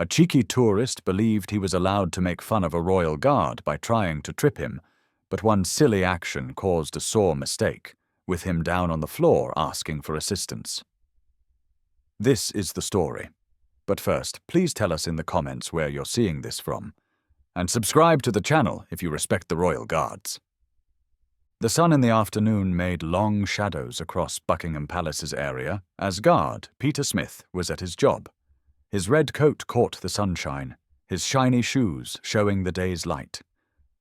A cheeky tourist believed he was allowed to make fun of a royal guard by trying to trip him, but one silly action caused a sore mistake, with him down on the floor asking for assistance. This is the story. But first, please tell us in the comments where you're seeing this from. And subscribe to the channel if you respect the royal guards. The sun in the afternoon made long shadows across Buckingham Palace's area as guard Peter Smith was at his job. His red coat caught the sunshine, his shiny shoes showing the day's light.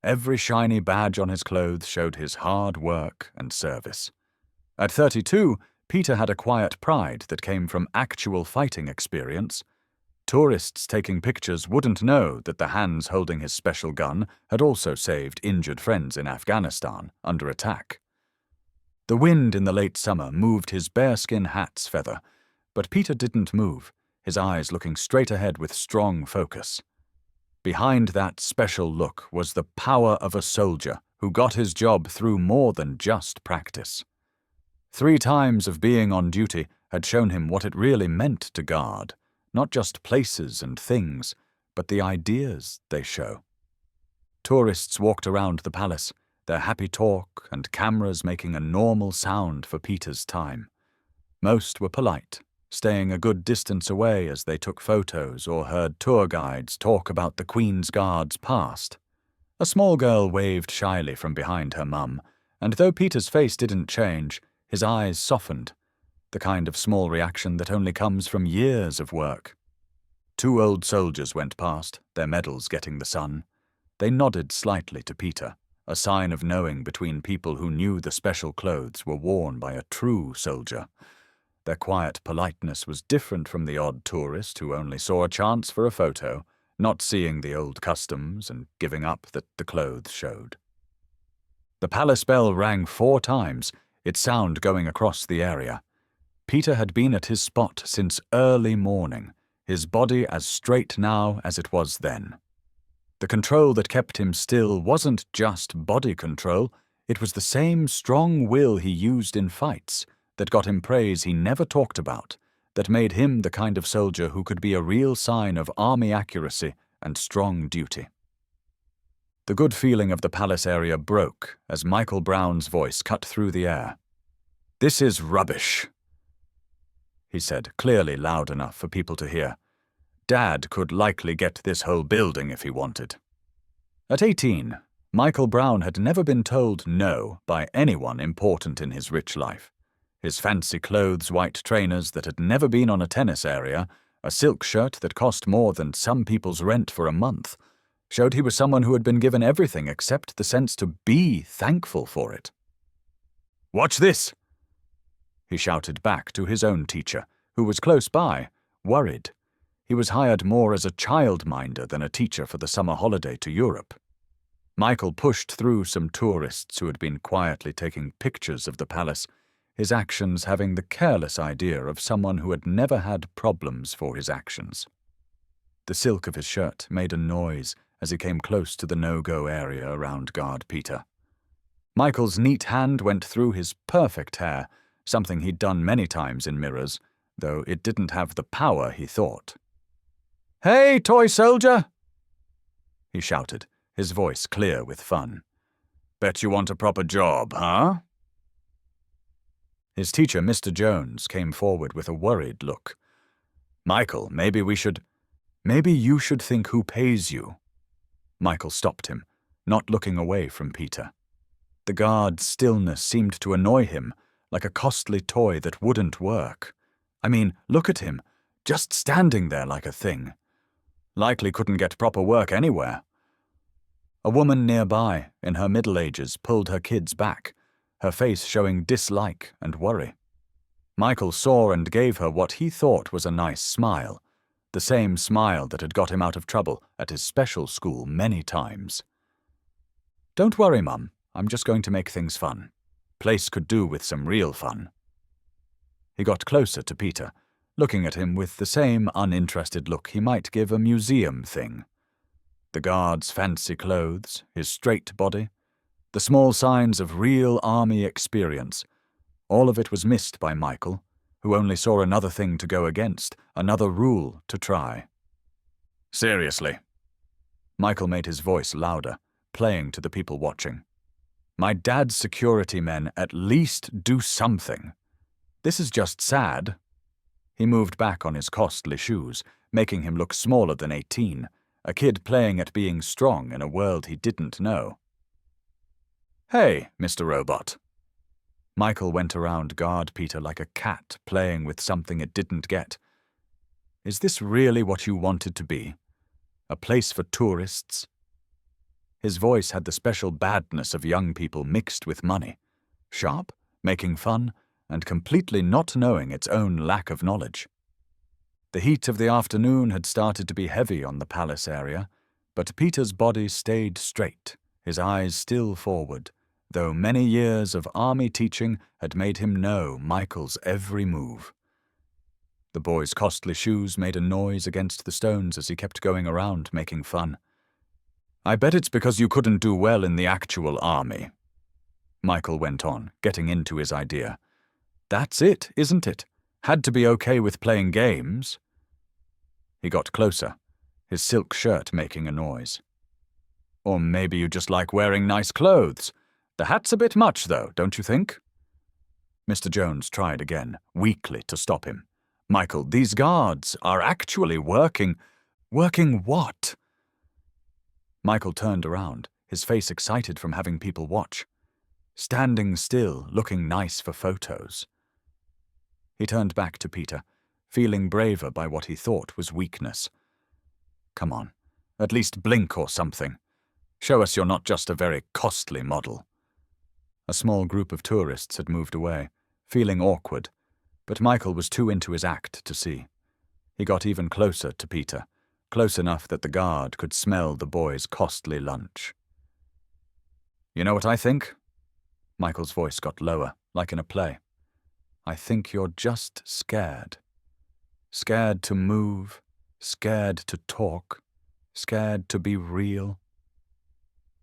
Every shiny badge on his clothes showed his hard work and service. At 32, Peter had a quiet pride that came from actual fighting experience. Tourists taking pictures wouldn't know that the hands holding his special gun had also saved injured friends in Afghanistan under attack. The wind in the late summer moved his bearskin hat's feather, but Peter didn't move, his eyes looking straight ahead with strong focus. Behind that special look was the power of a soldier who got his job through more than just practice. 3 times of being on duty had shown him what it really meant to guard, not just places and things, but the ideas they show. Tourists walked around the palace, their happy talk and cameras making a normal sound for Peter's time. Most were polite, staying a good distance away as they took photos or heard tour guides talk about the Queen's Guard's past. A small girl waved shyly from behind her mum, and though Peter's face didn't change, his eyes softened, the kind of small reaction that only comes from years of work. 2 old soldiers went past, their medals getting the sun. They nodded slightly to Peter, a sign of knowing between people who knew the special clothes were worn by a true soldier. Their quiet politeness was different from the odd tourist who only saw a chance for a photo, not seeing the old customs and giving up that the clothes showed. The palace bell rang 4 times, its sound going across the area. Peter had been at his spot since early morning, his body as straight now as it was then. The control that kept him still wasn't just body control, it was the same strong will he used in fights that got him praise he never talked about, that made him the kind of soldier who could be a real sign of army accuracy and strong duty. The good feeling of the palace area broke as Michael Brown's voice cut through the air. "This is rubbish," he said, clearly loud enough for people to hear. "Dad could likely get this whole building if he wanted." At 18, Michael Brown had never been told no by anyone important in his rich life. His fancy clothes, white trainers that had never been on a tennis area, a silk shirt that cost more than some people's rent for a month, showed he was someone who had been given everything except the sense to be thankful for it. "Watch this!" he shouted back to his own teacher, who was close by, worried. He was hired more as a childminder than a teacher for the summer holiday to Europe. Michael pushed through some tourists who had been quietly taking pictures of the palace, his actions having the careless idea of someone who had never had problems for his actions. The silk of his shirt made a noise as he came close to the no-go area around guard Peter. Michael's neat hand went through his perfect hair, something he'd done many times in mirrors, though it didn't have the power he thought. "Hey, toy soldier!" he shouted, his voice clear with fun. "Bet you want a proper job, huh?" His teacher, Mr. Jones, came forward with a worried look. "Michael, maybe you should think who pays you." Michael stopped him, not looking away from Peter. The guard's stillness seemed to annoy him, like a costly toy that wouldn't work. I mean, look at him, just standing there like a thing. Likely couldn't get proper work anywhere. A woman nearby, in her middle ages, pulled her kids back, her face showing dislike and worry. Michael saw and gave her what he thought was a nice smile, the same smile that had got him out of trouble at his special school many times. "Don't worry, Mum, I'm just going to make things fun. Place could do with some real fun." He got closer to Peter, looking at him with the same uninterested look he might give a museum thing. The guard's fancy clothes, his straight body, the small signs of real army experience, all of it was missed by Michael, who only saw another thing to go against, another rule to try. Seriously. Michael made his voice louder, playing to the people watching. My dad's security men at least do something. This is just sad. He moved back on his costly shoes, making him look smaller than 18, a kid playing at being strong in a world he didn't know. Hey, Mr. Robot. Michael went around guard Peter like a cat playing with something it didn't get. Is this really what you wanted to be? A place for tourists? His voice had the special badness of young people mixed with money, sharp, making fun, and completely not knowing its own lack of knowledge. The heat of the afternoon had started to be heavy on the palace area, but Peter's body stayed straight, his eyes still forward, though many years of army teaching had made him know Michael's every move. The boy's costly shoes made a noise against the stones as he kept going around making fun. I bet it's because you couldn't do well in the actual army. Michael went on, getting into his idea. That's it, isn't it? Had to be okay with playing games. He got closer, his silk shirt making a noise. Or maybe you just like wearing nice clothes. The hat's a bit much, though, don't you think? Mr. Jones tried again, weakly, to stop him. Michael, these guards are actually working. Working what? Michael turned around, his face excited from having people watch. Standing still, looking nice for photos. He turned back to Peter, feeling braver by what he thought was weakness. Come on, at least blink or something. Show us you're not just a very costly model. A small group of tourists had moved away, feeling awkward, but Michael was too into his act to see. He got even closer to Peter, close enough that the guard could smell the boy's costly lunch. You know what I think? Michael's voice got lower, like in a play. I think you're just scared. Scared to move, scared to talk, scared to be real.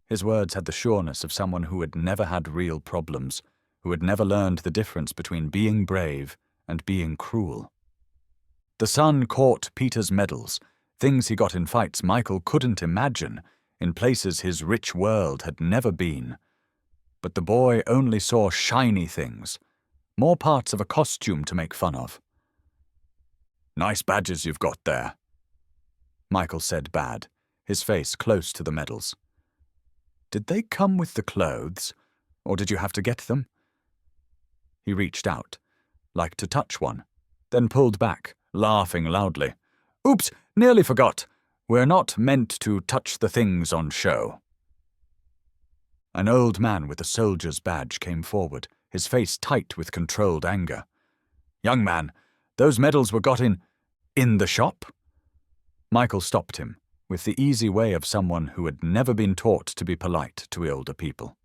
His words had the sureness of someone who had never had real problems, who had never learned the difference between being brave and being cruel. The sun caught Peter's medals, things he got in fights Michael couldn't imagine, in places his rich world had never been. But the boy only saw shiny things, more parts of a costume to make fun of. Nice badges you've got there, Michael said bad, his face close to the medals. Did they come with the clothes, or did you have to get them? He reached out, like to touch one, then pulled back, laughing loudly. Oops, nearly forgot. We're not meant to touch the things on show. An old man with a soldier's badge came forward, his face tight with controlled anger. Young man, those medals were got in the shop? Michael stopped him, with the easy way of someone who had never been taught to be polite to older people.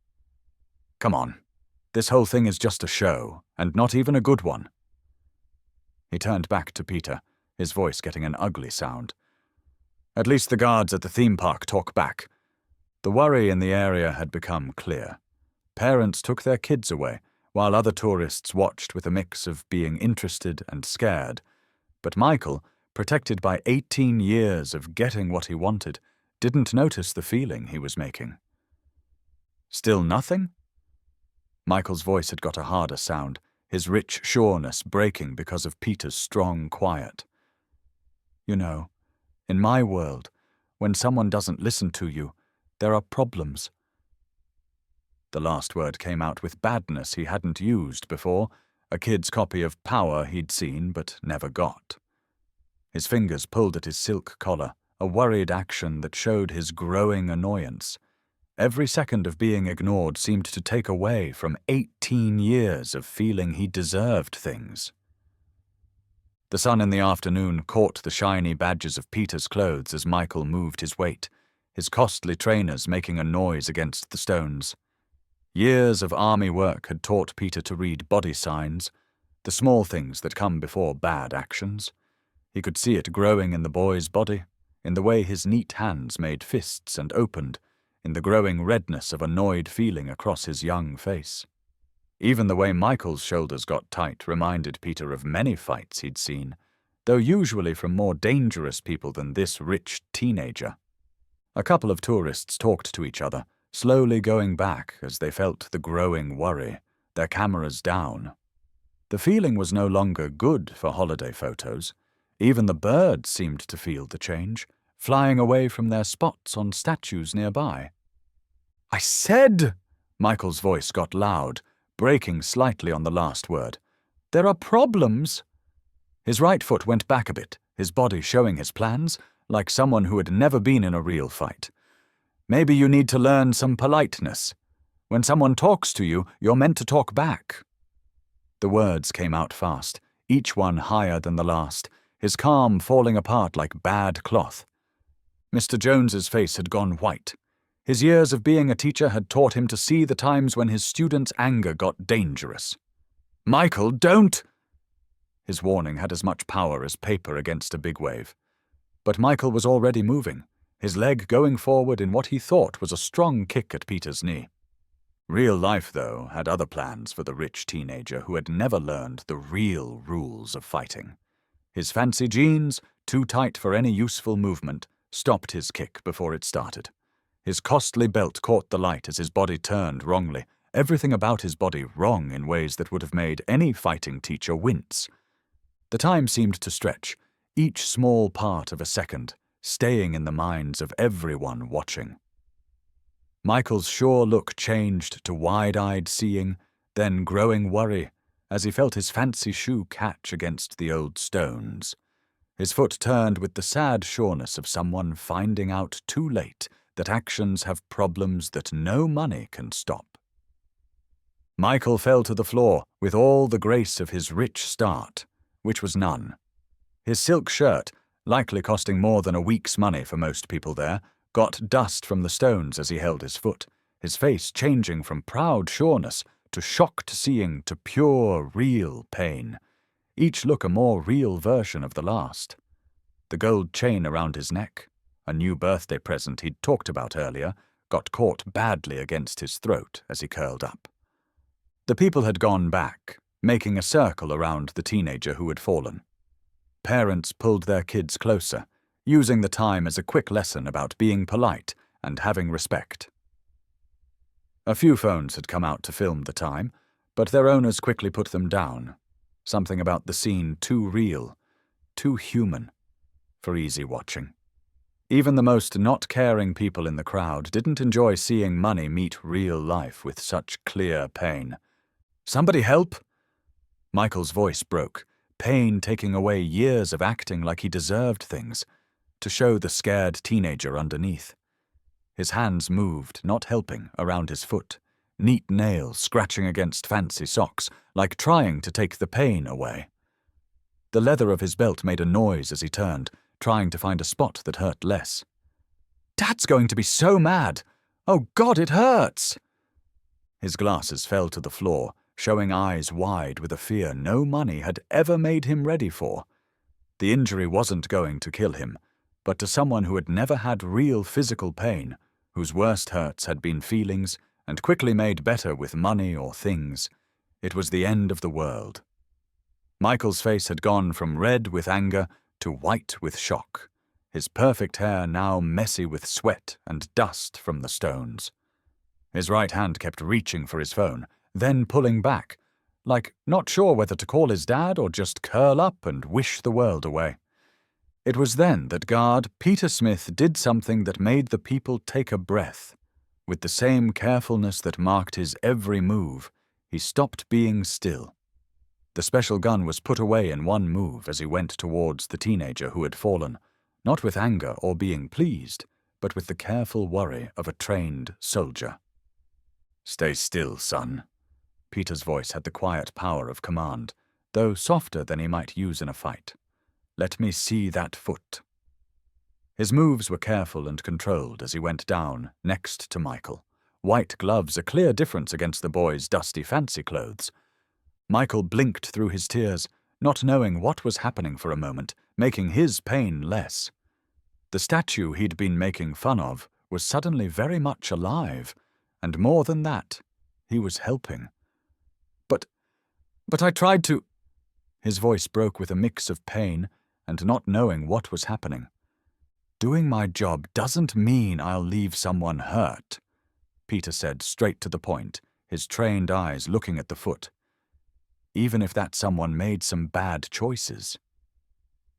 Come on, this whole thing is just a show, and not even a good one. He turned back to Peter, his voice getting an ugly sound. At least the guards at the theme park talk back. The worry in the area had become clear. Parents took their kids away, while other tourists watched with a mix of being interested and scared. But Michael, protected by 18 years of getting what he wanted, didn't notice the feeling he was making. Still nothing? Michael's voice had got a harder sound, his rich sureness breaking because of Peter's strong quiet. You know, in my world, when someone doesn't listen to you, there are problems. The last word came out with badness he hadn't used before, a kid's copy of Power he'd seen but never got. His fingers pulled at his silk collar, a worried action that showed his growing annoyance. Every second of being ignored seemed to take away from 18 years of feeling he deserved things. The sun in the afternoon caught the shiny badges of Peter's clothes as Michael moved his weight, his costly trainers making a noise against the stones. Years of army work had taught Peter to read body signs, the small things that come before bad actions. He could see it growing in the boy's body, in the way his neat hands made fists and opened, in the growing redness of annoyed feeling across his young face. Even the way Michael's shoulders got tight reminded Peter of many fights he'd seen, though usually from more dangerous people than this rich teenager. A couple of tourists talked to each other, slowly going back as they felt the growing worry, their cameras down. The feeling was no longer good for holiday photos. Even the birds seemed to feel the change, flying away from their spots on statues nearby. "I said," Michael's voice got loud, breaking slightly on the last word, "there are problems." His right foot went back a bit, his body showing his plans, like someone who had never been in a real fight. "Maybe you need to learn some politeness. When someone talks to you, you're meant to talk back." The words came out fast, each one higher than the last, his calm falling apart like bad cloth. Mr. Jones's face had gone white. His years of being a teacher had taught him to see the times when his students' anger got dangerous. "Michael, don't!" His warning had as much power as paper against a big wave. But Michael was already moving, his leg going forward in what he thought was a strong kick at Peter's knee. Real life, though, had other plans for the rich teenager who had never learned the real rules of fighting. His fancy jeans, too tight for any useful movement, stopped his kick before it started. His costly belt caught the light as his body turned wrongly, everything about his body wrong in ways that would have made any fighting teacher wince. The time seemed to stretch, each small part of a second, staying in the minds of everyone watching. Michael's sure look changed to wide-eyed seeing, then growing worry, as he felt his fancy shoe catch against the old stones. His foot turned with the sad sureness of someone finding out too late that actions have problems that no money can stop. Michael fell to the floor with all the grace of his rich start, which was none. His silk shirt, likely costing more than a week's money for most people there, got dust from the stones as he held his foot, his face changing from proud sureness to shocked seeing to pure, real pain, each look a more real version of the last. The gold chain around his neck, a new birthday present he'd talked about earlier, got caught badly against his throat as he curled up. The people had gone back, making a circle around the teenager who had fallen. Parents pulled their kids closer, using the time as a quick lesson about being polite and having respect. A few phones had come out to film the time, but their owners quickly put them down. Something about the scene too real, too human, for easy watching. Even the most not-caring people in the crowd didn't enjoy seeing money meet real life with such clear pain. "Somebody help!" Michael's voice broke, pain taking away years of acting like he deserved things, to show the scared teenager underneath. His hands moved, not helping, around his foot, neat nails scratching against fancy socks, like trying to take the pain away. The leather of his belt made a noise as he turned, trying to find a spot that hurt less. "Dad's going to be so mad! Oh God, it hurts!" His glasses fell to the floor, showing eyes wide with a fear no money had ever made him ready for. The injury wasn't going to kill him, but to someone who had never had real physical pain, whose worst hurts had been feelings and quickly made better with money or things, it was the end of the world. Michael's face had gone from red with anger to white with shock, his perfect hair now messy with sweat and dust from the stones. His right hand kept reaching for his phone, then pulling back, like not sure whether to call his dad or just curl up and wish the world away. It was then that guard Peter Smith did something that made the people take a breath. With the same carefulness that marked his every move, he stopped being still. The special gun was put away in one move as he went towards the teenager who had fallen, not with anger or being pleased, but with the careful worry of a trained soldier. "Stay still, son." Peter's voice had the quiet power of command, though softer than he might use in a fight. "Let me see that foot." His moves were careful and controlled as he went down, next to Michael. White gloves a clear difference against the boy's dusty fancy clothes. Michael blinked through his tears, not knowing what was happening for a moment, making his pain less. The statue he'd been making fun of was suddenly very much alive, and more than that, he was helping. But I tried to—" His voice broke with a mix of pain and not knowing what was happening. "Doing my job doesn't mean I'll leave someone hurt," Peter said straight to the point, his trained eyes looking at the foot. "Even if that someone made some bad choices."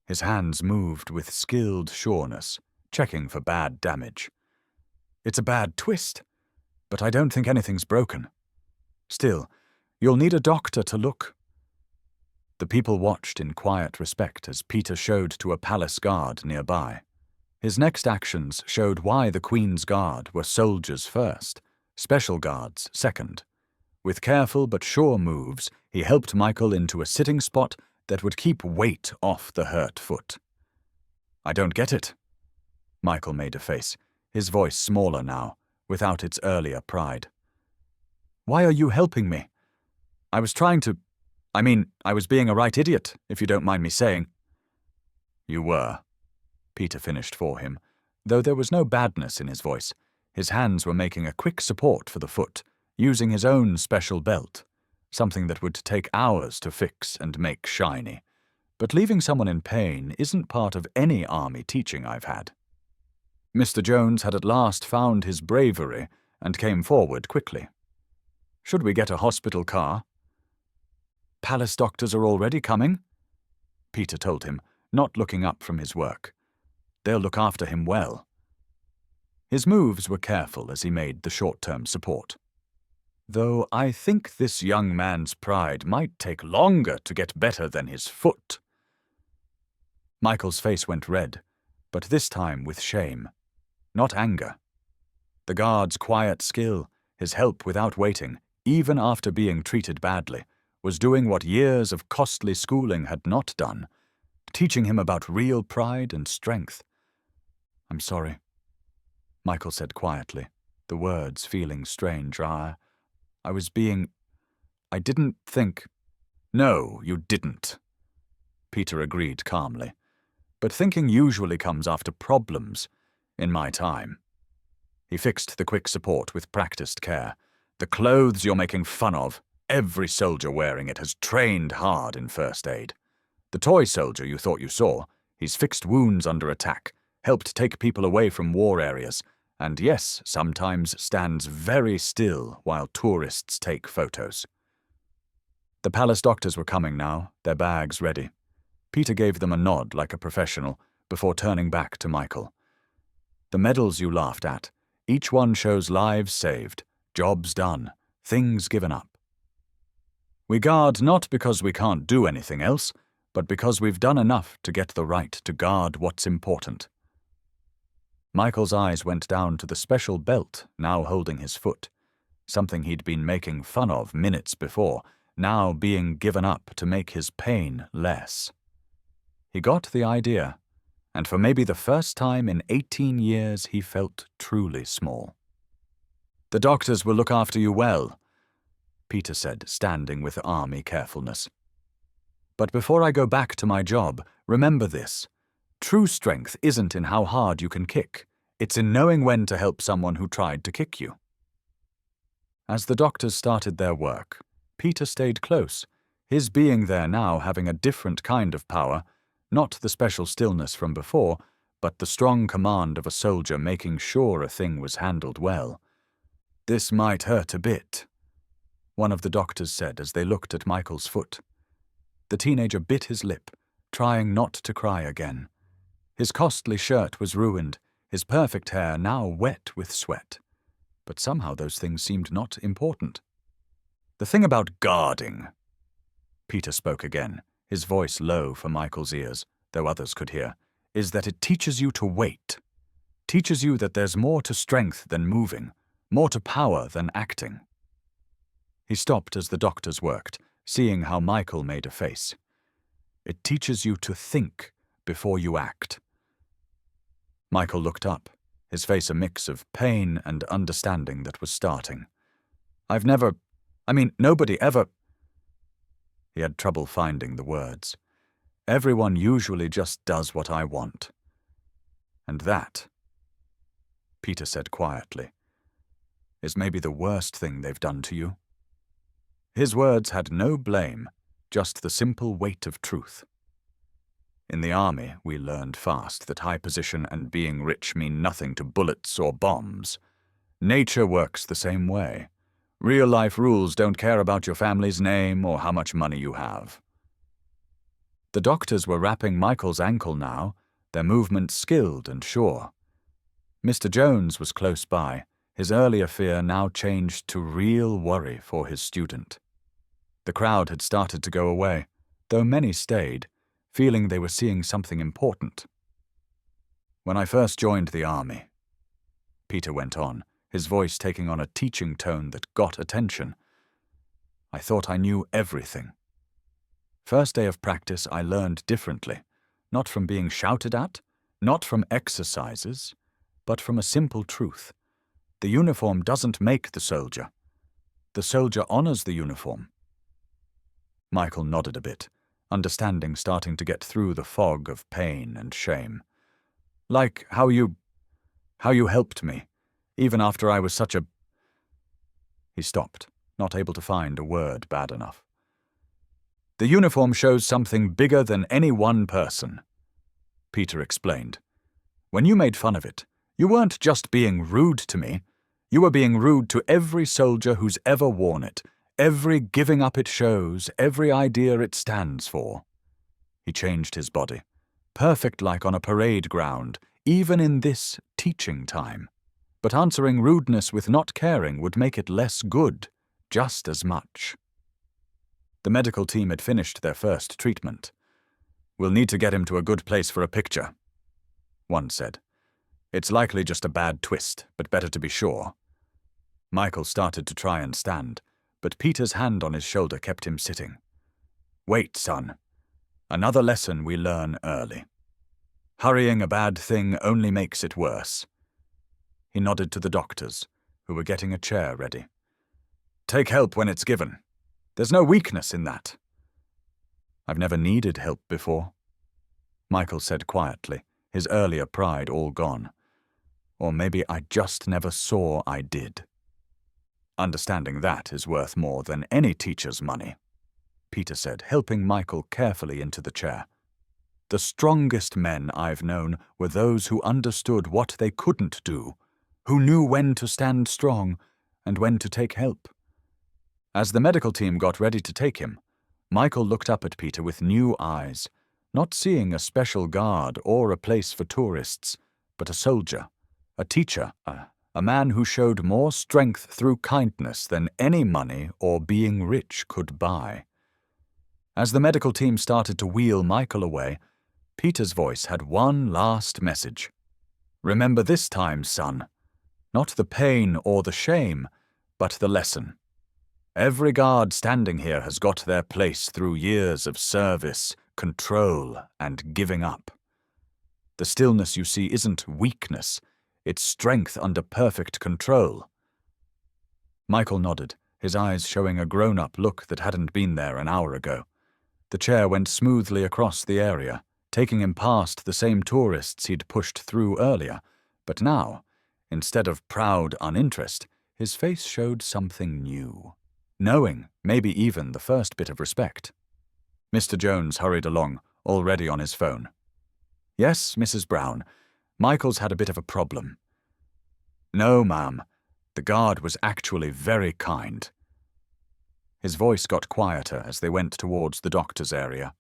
His hands moved with skilled sureness, checking for bad damage. "It's a bad twist, but I don't think anything's broken. Still, you'll need a doctor to look." The people watched in quiet respect as Peter showed to a palace guard nearby. His next actions showed why the Queen's Guard were soldiers first, special guards second. With careful but sure moves, he helped Michael into a sitting spot that would keep weight off the hurt foot. "I don't get it." Michael made a face, his voice smaller now, without its earlier pride. "Why are you helping me? I was trying to... I was being a right idiot, if you don't mind me saying." "You were," Peter finished for him, though there was no badness in his voice. His hands were making a quick support for the foot, using his own special belt, something that would take hours to fix and make shiny. But leaving someone in pain isn't part of any army teaching I've had. Mr. Jones had at last found his bravery and came forward quickly. "Should we get a hospital car?" "Palace doctors are already coming," Peter told him, not looking up from his work. "They'll look after him well." His moves were careful as he made the short-term support. "Though I think this young man's pride might take longer to get better than his foot." Michael's face went red, but this time with shame, not anger. The guard's quiet skill, his help without waiting, even after being treated badly, was doing what years of costly schooling had not done, teaching him about real pride and strength. "I'm sorry," Michael said quietly, the words feeling strange. I didn't think—" "No, you didn't," Peter agreed calmly. "But thinking usually comes after problems, in my time." He fixed the quick support with practiced care. "The clothes you're making fun of, every soldier wearing it has trained hard in first aid. The toy soldier you thought you saw, he's fixed wounds under attack, helped take people away from war areas, and yes, sometimes stands very still while tourists take photos." The palace doctors were coming now, their bags ready. Peter gave them a nod like a professional, before turning back to Michael. "The medals you laughed at, each one shows lives saved, jobs done, things given up. We guard not because we can't do anything else, but because we've done enough to get the right to guard what's important." Michael's eyes went down to the special belt now holding his foot, something he'd been making fun of minutes before, now being given up to make his pain less. He got the idea, and for maybe the first time in 18 years he felt truly small. "The doctors will look after you well," Peter said, standing with army carefulness. "But before I go back to my job, remember this. True strength isn't in how hard you can kick. It's in knowing when to help someone who tried to kick you." As the doctors started their work, Peter stayed close, his being there now having a different kind of power, not the special stillness from before, but the strong command of a soldier making sure a thing was handled well. "This might hurt a bit," one of the doctors said as they looked at Michael's foot. The teenager bit his lip, trying not to cry again. His costly shirt was ruined, his perfect hair now wet with sweat. But somehow those things seemed not important. "The thing about guarding," Peter spoke again, his voice low for Michael's ears, though others could hear, "is that it teaches you to wait. Teaches you that there's more to strength than moving, more to power than acting." He stopped as the doctors worked, seeing how Michael made a face. "It teaches you to think before you act." Michael looked up, his face a mix of pain and understanding that was starting. Nobody ever—" He had trouble finding the words. "Everyone usually just does what I want. And that," Peter said quietly, "is maybe the worst thing they've done to you." His words had no blame, just the simple weight of truth. In the army, we learned fast that high position and being rich mean nothing to bullets or bombs. Nature works the same way. Real-life rules don't care about your family's name or how much money you have. The doctors were wrapping Michael's ankle now, their movements skilled and sure. Mr. Jones was close by, his earlier fear now changed to real worry for his student. The crowd had started to go away, though many stayed, feeling they were seeing something important. When I first joined the army, Peter went on, his voice taking on a teaching tone that got attention, I thought I knew everything. First day of practice, I learned differently, not from being shouted at, not from exercises, but from a simple truth. The uniform doesn't make the soldier. The soldier honors the uniform. Michael nodded a bit, understanding starting to get through the fog of pain and shame. Like how you helped me, even after I was such a... He stopped, not able to find a word bad enough. The uniform shows something bigger than any one person, Peter explained. When you made fun of it, you weren't just being rude to me, you were being rude to every soldier who's ever worn it, every giving up it shows, every idea it stands for. He changed his body, perfect like on a parade ground, even in this teaching time. But answering rudeness with not caring would make it less good, just as much. The medical team had finished their first treatment. We'll need to get him to a good place for a picture, one said. It's likely just a bad twist, but better to be sure. Michael started to try and stand, but Peter's hand on his shoulder kept him sitting. Wait, son. Another lesson we learn early. Hurrying a bad thing only makes it worse. He nodded to the doctors, who were getting a chair ready. Take help when it's given. There's no weakness in that. I've never needed help before, Michael said quietly, his earlier pride all gone. Or maybe I just never saw I did. Understanding that is worth more than any teacher's money, Peter said, helping Michael carefully into the chair. The strongest men I've known were those who understood what they couldn't do, who knew when to stand strong and when to take help. As the medical team got ready to take him, Michael looked up at Peter with new eyes, not seeing a special guard or a place for tourists, but a soldier, a teacher, a man who showed more strength through kindness than any money or being rich could buy. As the medical team started to wheel Michael away, Peter's voice had one last message. Remember this time, son. Not the pain or the shame, but the lesson. Every guard standing here has got their place through years of service, control, and giving up. The stillness you see isn't weakness, it's strength under perfect control. Michael nodded, his eyes showing a grown-up look that hadn't been there an hour ago. The chair went smoothly across the area, taking him past the same tourists he'd pushed through earlier, but now, instead of proud uninterest, his face showed something new. Knowing, maybe even the first bit of respect. Mr. Jones hurried along, already on his phone. Yes, Mrs. Brown, Michael's had a bit of a problem. No, ma'am, the guard was actually very kind. His voice got quieter as they went towards the doctor's area.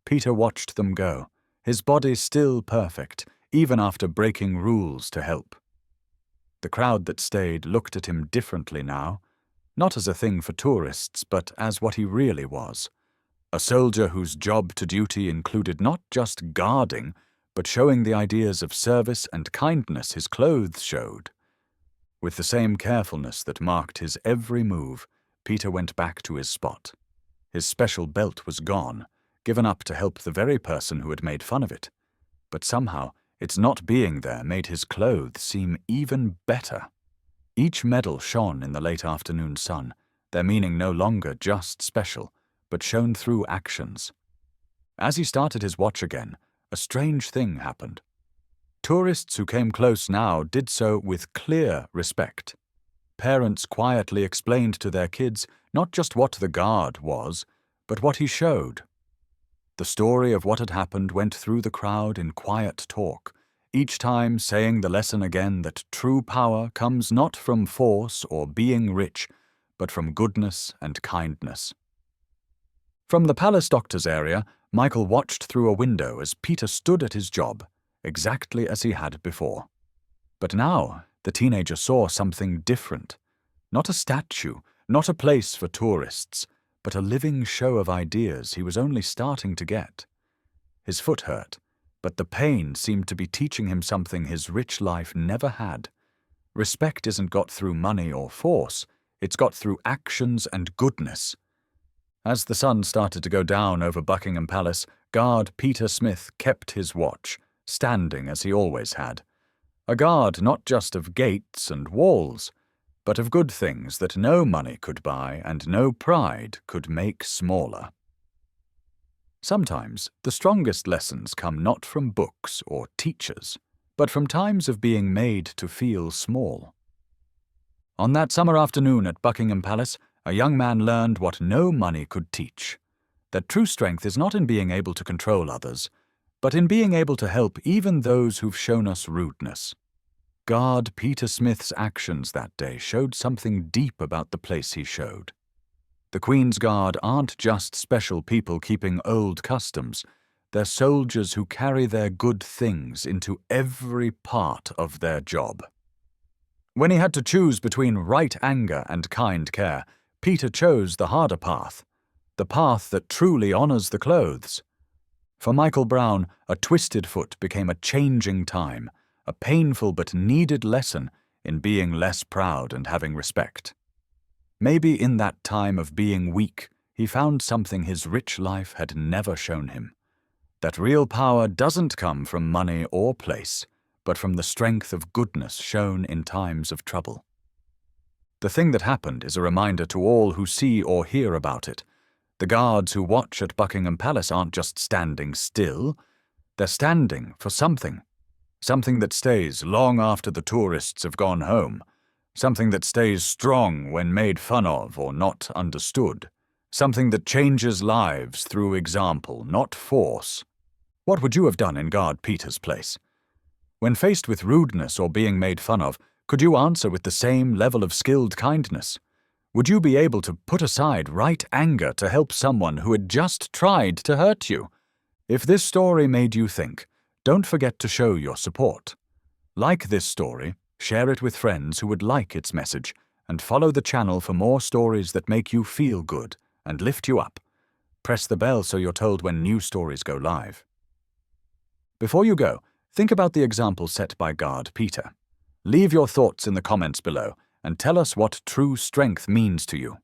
Peter watched them go, his body still perfect, even after breaking rules to help. The crowd that stayed looked at him differently now, not as a thing for tourists, but as what he really was. A soldier whose job to duty included not just guarding, but showing the ideas of service and kindness his clothes showed. With the same carefulness that marked his every move, Peter went back to his spot. His special belt was gone, given up to help the very person who had made fun of it. But somehow, its not being there made his clothes seem even better. Each medal shone in the late afternoon sun, their meaning no longer just special, but shown through actions. As he started his watch again, a strange thing happened. Tourists who came close now did so with clear respect. Parents quietly explained to their kids not just what the guard was, but what he showed. The story of what had happened went through the crowd in quiet talk, each time saying the lesson again that true power comes not from force or being rich, but from goodness and kindness. From the palace doctor's area, Michael watched through a window as Peter stood at his job, exactly as he had before. But now, the teenager saw something different. Not a statue, not a place for tourists, but a living show of ideas he was only starting to get. His foot hurt, but the pain seemed to be teaching him something his rich life never had. Respect isn't got through money or force, it's got through actions and goodness. As the sun started to go down over Buckingham Palace, guard Peter Smith kept his watch, standing as he always had. A guard not just of gates and walls, but of good things that no money could buy and no pride could make smaller. Sometimes the strongest lessons come not from books or teachers, but from times of being made to feel small. On that summer afternoon at Buckingham Palace, a young man learned what no money could teach, that true strength is not in being able to control others, but in being able to help even those who've shown us rudeness. Guard Peter Smith's actions that day showed something deep about the place he showed. The Queen's Guard aren't just special people keeping old customs, they're soldiers who carry their good things into every part of their job. When he had to choose between right anger and kind care, Peter chose the harder path, the path that truly honors the clothes. For Michael Brown, a twisted foot became a changing time, a painful but needed lesson in being less proud and having respect. Maybe in that time of being weak, he found something his rich life had never shown him. That real power doesn't come from money or place, but from the strength of goodness shown in times of trouble. The thing that happened is a reminder to all who see or hear about it. The guards who watch at Buckingham Palace aren't just standing still, they're standing for something. Something that stays long after the tourists have gone home. Something that stays strong when made fun of or not understood. Something that changes lives through example, not force. What would you have done in Guard Peter's place? When faced with rudeness or being made fun of, could you answer with the same level of skilled kindness? Would you be able to put aside right anger to help someone who had just tried to hurt you? If this story made you think, don't forget to show your support. Like this story, share it with friends who would like its message, and follow the channel for more stories that make you feel good and lift you up. Press the bell so you're told when new stories go live. Before you go, think about the example set by Guard Peter. Leave your thoughts in the comments below and tell us what true strength means to you.